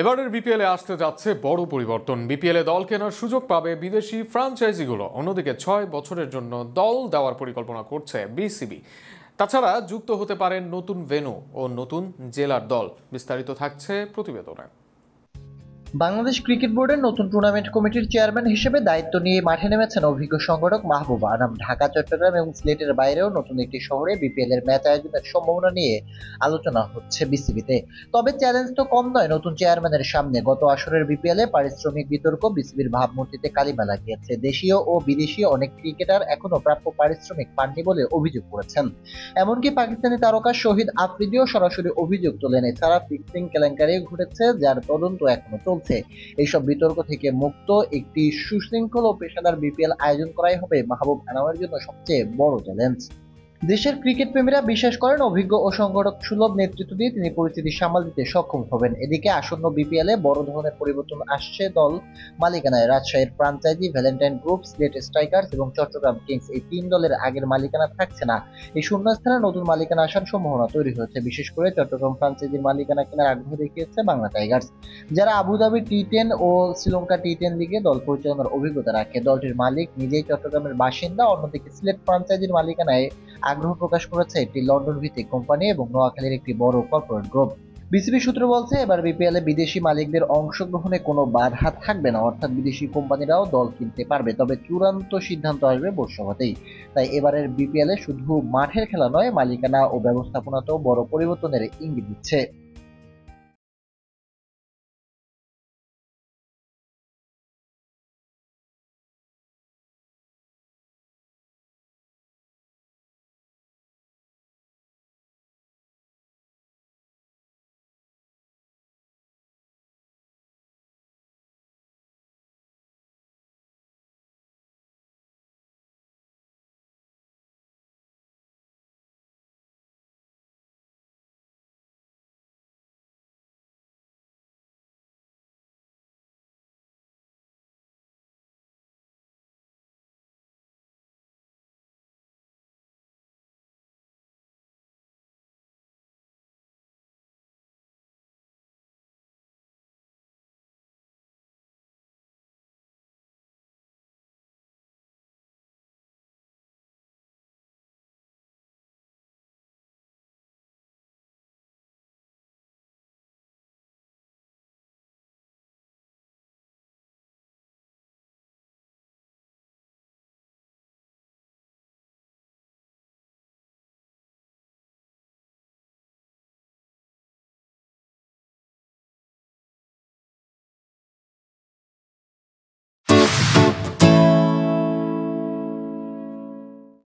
এবারের বিপিএলে আসতে যাচ্ছে বড় পরিবর্তন। বিপিএলে দল কেনার সুযোগ পাবে বিদেশি ফ্র্যাঞ্চাইজিগুলো। অন্যদিকে 6 বছরের জন্য দল দেওয়ার পরিকল্পনা করছে বিসিবি। তাছাড়া যুক্ত হতে পারেন নতুন ভেন্যু ও নতুন জেলার দল। বিস্তারিত থাকছে প্রতিবেদনে। বাংলাদেশ ক্রিকেট বোর্ডের নতুন টুর্নামেন্ট কমিটির চেয়ারম্যান হিসেবে দায়িত্ব নিয়ে মাঠে নেমেছেন অভিজ্ঞ সংগঠক মাহবুব আনাম। ঢাকা, চট্টগ্রাম এবং সিলেটের বাইরেও নতুন একটি শহরে বিপিএল এর ম্যাচ আয়োজনের সম্ভাবনা নিয়ে আলোচনা হচ্ছে বিসিবিতে। তবে চ্যালেঞ্জ তো কম নয় নতুন চেয়ারম্যানের সামনে। গত আসরের বিপিএল এ পারিশ্রমিক বিতর্ক বিসিবির ভাবমূর্তিতে কালিমা লাগিয়েছে। দেশীয় ও বিদেশি অনেক ক্রিকেটার এখনো প্রাপ্য পারিশ্রমিক পাননি বলে অভিযোগ করেছেন। এমনকি পাকিস্তানি তারকা শহীদ আফ্রিদিও সরাসরি অভিযোগ তোলেন। এছাড়া ফিক্সিং কেলেঙ্কারি ঘটেছে, যার তদন্ত এখনো চলছে। এইসব বিতর্ক থেকে মুক্ত একটি সুশৃঙ্খল ও পেশাদার বিপিএল আয়োজন করাই হবে মাহবুব আনামের জন্য সবচেয়ে বড় চ্যালেঞ্জ। দেশের ক্রিকেট প্রেমীরা বিশ্বাস করেন অভিজ্ঞ ও সংগঠক সুলভ নেতৃত্ব দিয়ে তিনি পরিস্থিতি সামাল দিতে সক্ষম হবেন। এদিকে আসন্ন বিপিএল এ বড় ধরনের পরিবর্তন আসছে দল মালিকানায়। রাজশাহীর franchise Valentine group, Sylhet strikers এবং চট্টগ্রাম কিংস, এই তিন দলের আগের মালিকানা থাকছে না। এই শূন্যস্থানে নতুন মালিকানা আসার সম্ভাবনা তৈরি হয়েছে। বিশেষ করে চট্টগ্রাম ফ্রাঞ্চাইজির মালিকানা কেনার আগ্রহ দেখিয়েছে বাংলা টাইগার্স, যারা আবুধাবি টি10 ও শ্রীলঙ্কা টি10 লিগে দল পরিচালনার অভিজ্ঞতা রাখে। দলটির মালিক নিজেই চট্টগ্রামের বাসিন্দা। অন্যদিকে সিলেট ফ্রাঞ্চাইজির মালিকানায় আগ্রহ প্রকাশ করেছে একটি লন্ডন ভিত্তিক কোম্পানি এবং নোয়াখালীর একটি বড় কর্পোরেট গ্রুপ। বিসিবি সূত্র বলছে, এবার বিপিএল এ বিদেশি মালিকদের অংশগ্রহণে কোনো বাধা থাকবে না, অর্থাৎ বিদেশি কোম্পানিরাও দল কিনতে পারবে। তবে চূড়ান্ত সিদ্ধান্ত আসবে বোর্ড সভাতেই। তাই এবারের বিপিএল এ শুধু মাঠের খেলা নয়, মালিকানা ও ব্যবস্থাপনাতেও বড় পরিবর্তনের ইঙ্গিত দিচ্ছে।